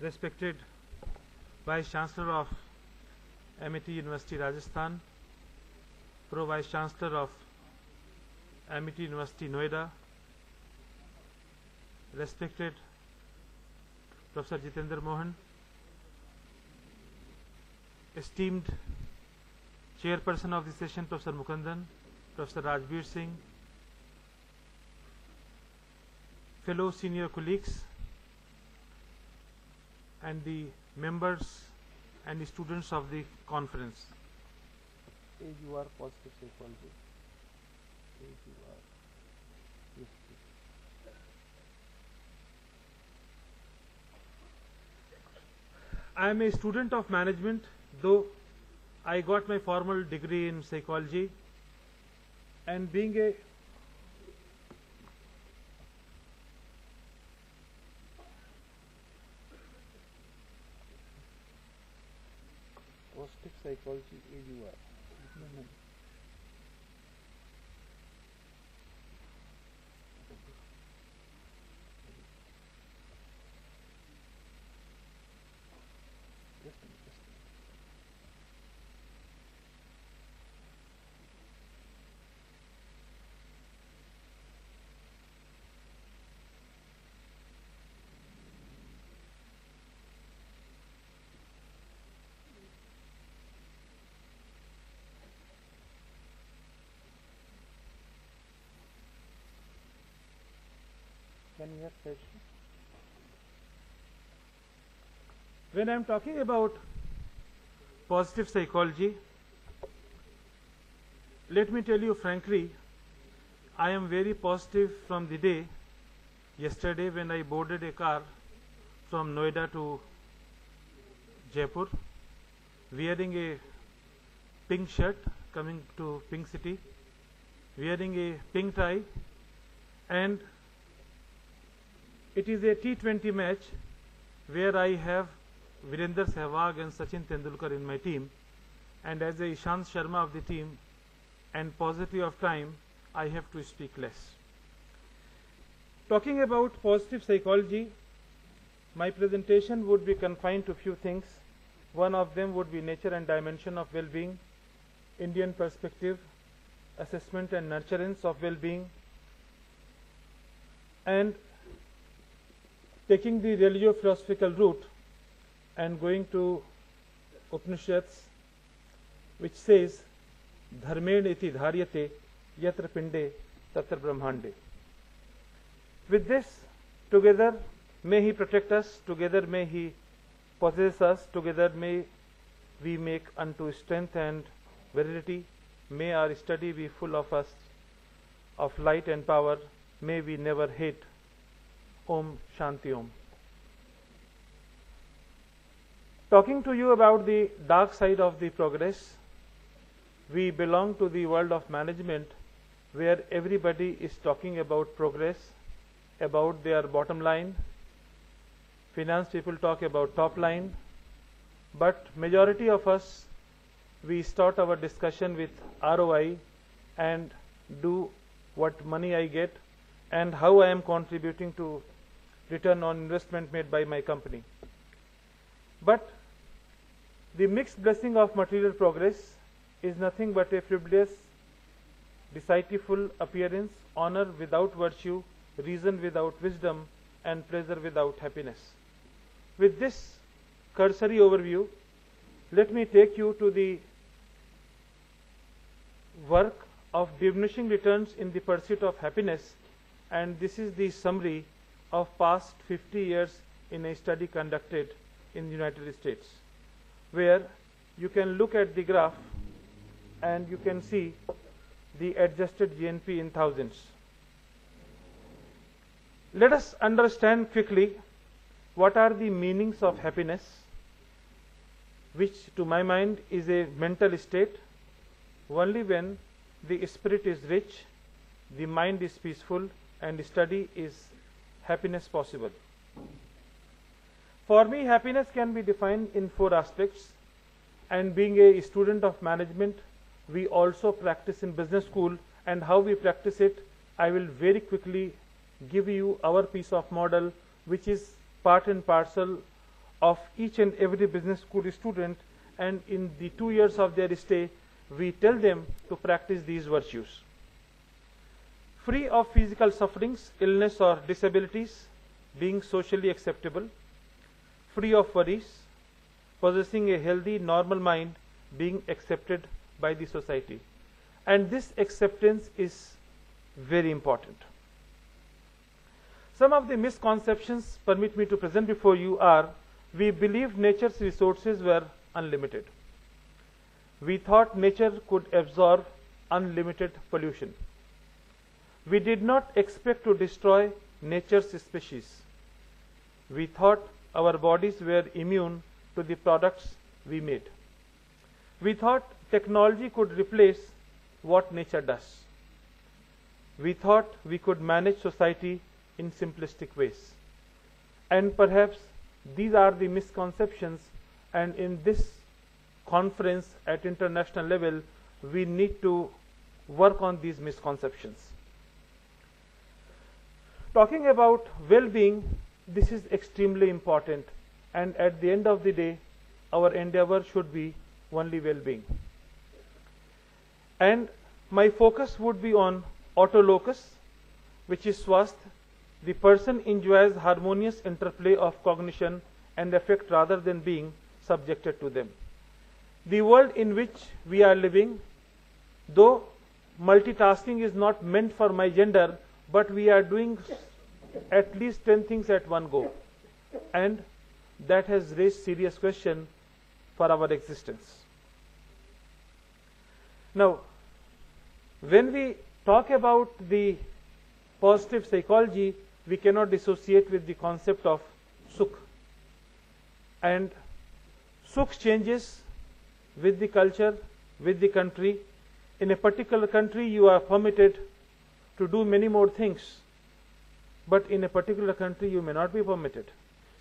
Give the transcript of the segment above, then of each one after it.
respected Vice Chancellor of Amity University, Rajasthan, Pro Vice Chancellor of Amity University, Noida, respected Professor Jitendra Mohan, esteemed Chairperson of the session, Professor Mukundan, Professor Rajbir Singh, fellow senior colleagues, and the members and the students of the conference. AUR positive psychology. AUR. Yes, I am a student of management, though I got my formal degree in psychology, and being a positive psychology AUR. Can you have session? when I am talking about positive psychology, let me tell you frankly, I am very positive from the day yesterday when I boarded a car from Noida to Jaipur, wearing a pink shirt, coming to Pink City, wearing a pink tie, and it is a T20 match where I have Virender Sehwag and Sachin Tendulkar in my team, and as a Ishant Sharma of the team and paucity of time, I have to speak less. Talking about positive psychology, my presentation would be confined to few things. One of them would be nature and dimension of well-being, Indian perspective, assessment and nurturance of well-being, and taking the religio-philosophical route and going to Upanishads, which says, Dharmen iti dharyate yatra pinde tatra brahmande. With this, together may He protect us, together may He possess us, together may we make unto strength and virility. May our study be full of us, of light and power. May we never hate. Om Shanti Om. Talking to you about the dark side of the progress, we belong to the world of management where everybody is talking about progress, about their bottom line. Finance people talk about top line, but majority of us, we start our discussion with ROI and do what money I get and how I am contributing to return on investment made by my company. But the mixed blessing of material progress is nothing but a frivolous, deceitful appearance, honor without virtue, reason without wisdom, and pleasure without happiness. With this cursory overview, let me take you to the work of diminishing returns in the pursuit of happiness, and this is the summary of past 50 years in a study conducted in the United States, where you can look at the graph and you can see the adjusted GNP in thousands. Let us understand quickly what are the meanings of happiness, which to my mind is a mental state. Only when the spirit is rich, the mind is peaceful, and study is happiness possible. For me, happiness can be defined in 4 aspects, and being a student of management, we also practice in business school, and how we practice it, I will very quickly give you our piece of model, which is part and parcel of each and every business school student, and in the 2 years of their stay, we tell them to practice these virtues. Free of physical sufferings, illness or disabilities, being socially acceptable, free of worries, possessing a healthy, normal mind, being accepted by the society. And this acceptance is very important. Some of the misconceptions, permit me to present before you, are: we believed nature's resources were unlimited. We thought nature could absorb unlimited pollution. We did not expect to destroy nature's species. We thought our bodies were immune to the products we made. We thought technology could replace what nature does. We thought we could manage society in simplistic ways. And perhaps these are the misconceptions, and in this conference at international level, we need to work on these misconceptions. Talking about well-being, this is extremely important, and at the end of the day, our endeavor should be only well-being. And my focus would be on autolocus, which is swasth. The person enjoys harmonious interplay of cognition and affect rather than being subjected to them. The world in which we are living, though multitasking is not meant for my gender, but we are doing at least 10 things at one go, and that has raised serious question for our existence. Now, when we talk about the positive psychology, we cannot dissociate with the concept of sukh. And sukh changes with the culture, with the country. In a particular country, you are permitted to do many more things, but in a particular country, you may not be permitted.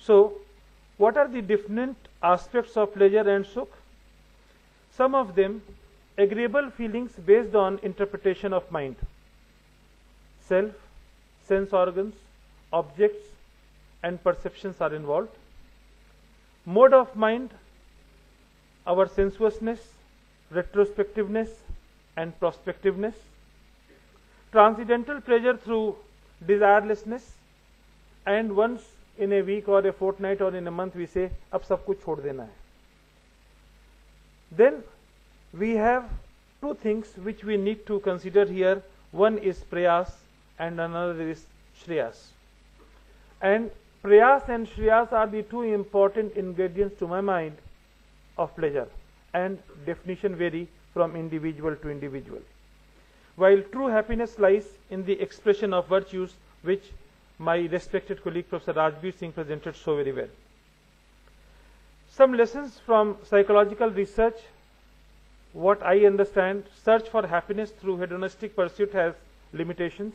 So, what are the different aspects of pleasure and sukh? Some of them: agreeable feelings based on interpretation of mind, self, sense organs, objects, and perceptions are involved. Mode of mind: our sensuousness, retrospectiveness, and prospectiveness. Transcendental pleasure through desirelessness, and once in a week or a fortnight or in a month we say, ab sab kuch chhod dena hai. Then we have two things which we need to consider here. One is prayas and another is shreyas. And prayas and shreyas are the two important ingredients to my mind of pleasure, and definition vary from individual to individual. While true happiness lies in the expression of virtues, which my respected colleague Professor Rajbir Singh presented so very well. Some lessons from psychological research. What I understand, search for happiness through hedonistic pursuit has limitations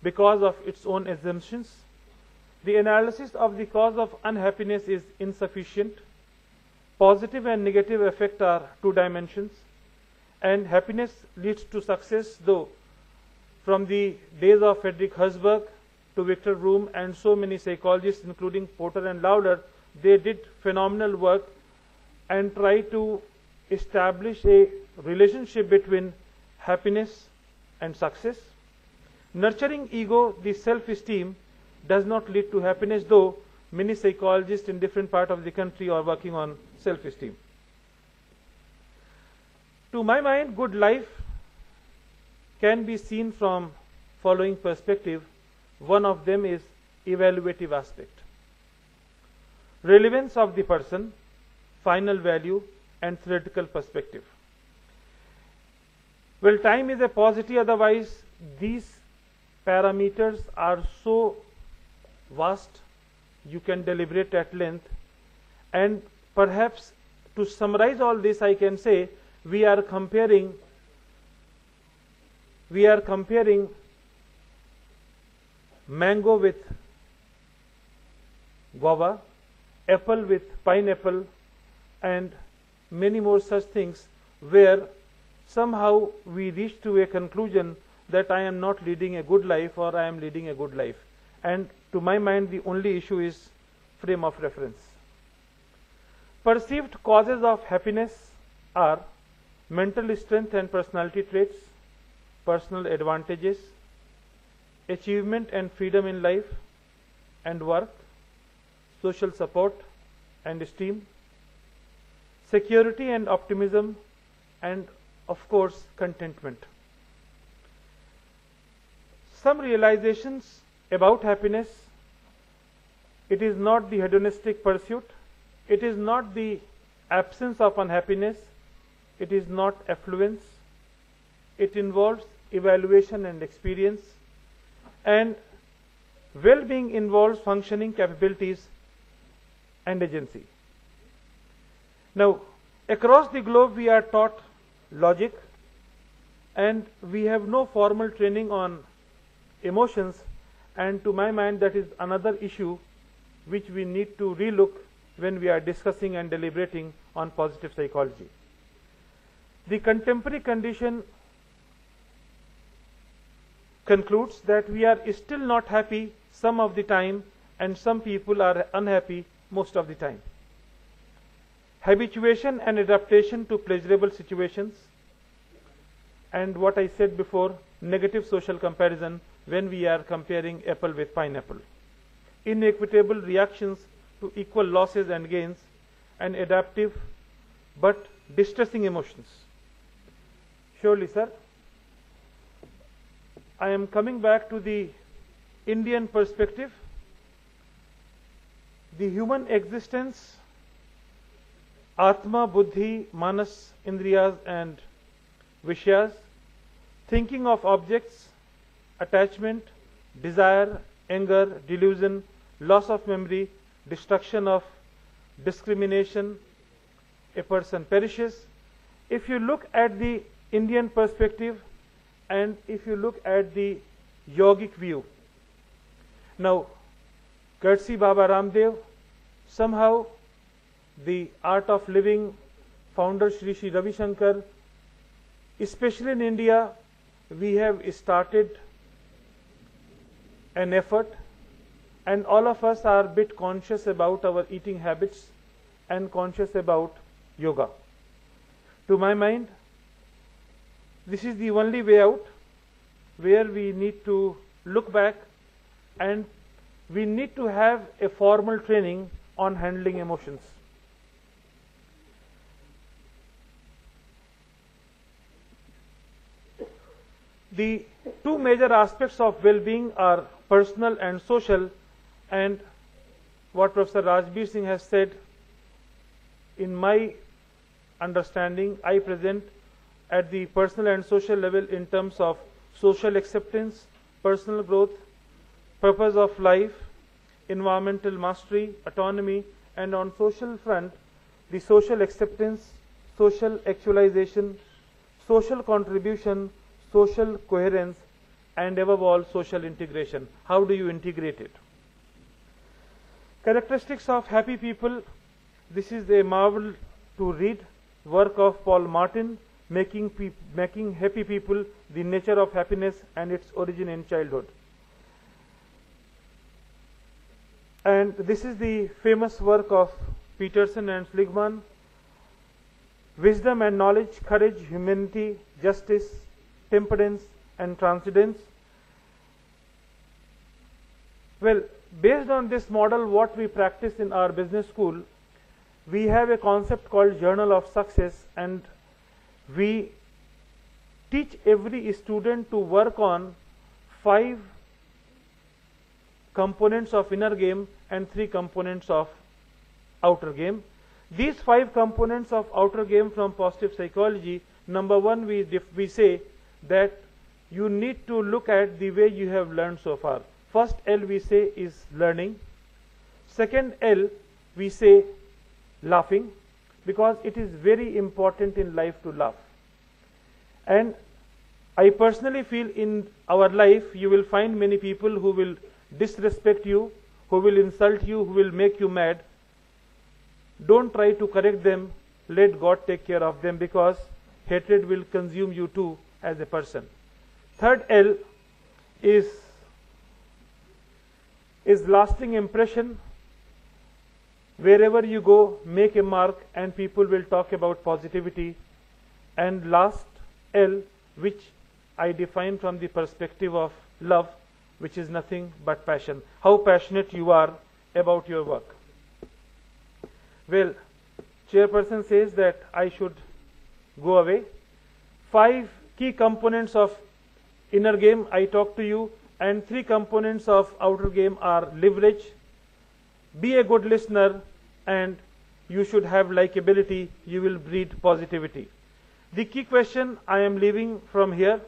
because of its own assumptions. The analysis of the cause of unhappiness is insufficient. Positive and negative effect are two dimensions, and happiness leads to success, though from the days of Friedrich Herzberg to Victor Vroom and so many psychologists including Porter and Lauder, they did phenomenal work and tried to establish a relationship between happiness and success. Nurturing ego, the self-esteem, does not lead to happiness, though many psychologists in different parts of the country are working on self-esteem. To my mind, good life can be seen from following perspective. One of them is evaluative aspect. Relevance of the person, final value, and theoretical perspective. Well, time is a paucity, otherwise these parameters are so vast, you can deliberate at length. And perhaps to summarize all this, I can say we are comparing mango with guava, apple with pineapple, and many more such things, where somehow we reach to a conclusion that I am not leading a good life or I am leading a good life. And to my mind, the only issue is frame of reference. perceived causes of happiness are mental strength and personality traits, personal advantages, achievement and freedom in life and work, social support and esteem, security and optimism, and of course contentment. Some realizations about happiness: it is not the hedonistic pursuit, it is not the absence of unhappiness, it is not affluence, it involves evaluation and experience, and well-being involves functioning capabilities and agency. Now, across the globe we are taught logic, and we have no formal training on emotions, and to my mind that is another issue which we need to relook when we are discussing and deliberating on positive psychology. The contemporary condition concludes that we are still not happy some of the time, and some people are unhappy most of the time. Habituation and adaptation to pleasurable situations, and what I said before, negative social comparison when we are comparing apple with pineapple. Inequitable reactions to equal losses and gains, and adaptive but distressing emotions. Surely, sir. I am coming back to the Indian perspective. The human existence, Atma, Buddhi, Manas, Indriyas and Vishyas, thinking of objects, attachment, desire, anger, delusion, loss of memory, destruction of discrimination, a person perishes. If you look at the Indian perspective and if you look at the yogic view, now courtesy Baba Ramdev, somehow the Art of Living founder Sri Sri Ravi Shankar, especially in India, we have started an effort, and all of us are a bit conscious about our eating habits and conscious about yoga. To my mind, this is the only way out, where we need to look back and we need to have a formal training on handling emotions. The two major aspects of well-being are personal and social, and what Professor Rajbir Singh has said, in my understanding, I present at the personal and social level in terms of social acceptance, personal growth, purpose of life, environmental mastery, autonomy, and on social front, the social acceptance, social actualization, social contribution, social coherence, and above all, social integration. How do you integrate it? Characteristics of happy people. This is a marvel to read, work of Paul Martin, making happy people, the nature of happiness and its origin in childhood. And this is the famous work of Peterson and Seligman, wisdom and knowledge, courage, humanity, justice, temperance and transcendence. Well, based on this model, what we practice in our business school, we have a concept called Journal of Success, and we teach every student to work on 5 components of inner game and 3 components of outer game. These 5 components of outer game from positive psychology, number 1, we say that you need to look at the way you have learned so far. First L we say is learning. Second L we say laughing, because it is very important in life to laugh. And I personally feel in our life you will find many people who will disrespect you, who will insult you, who will make you mad. Don't try to correct them, let God take care of them, because hatred will consume you too as a person. Third L is lasting impression. Wherever you go, make a mark and people will talk about positivity. And last, L, which I define from the perspective of love, which is nothing but passion. How passionate you are about your work. Well, chairperson says that I should go away. 5 key components of inner game I talked to you, and 3 components of outer game are leverage, be a good listener, and you should have likability. You will breed positivity. The key question I am leaving from here: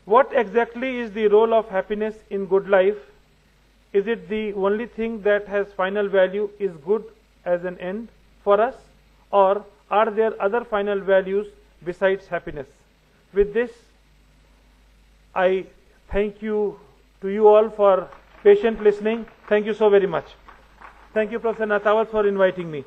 what exactly is the role of happiness in good life? Is it the only thing that has final value, is good as an end for us, or are there other final values besides happiness? With this, I thank you to you all for patient listening. Thank you so very much. Thank you, Professor Natawat, for inviting me.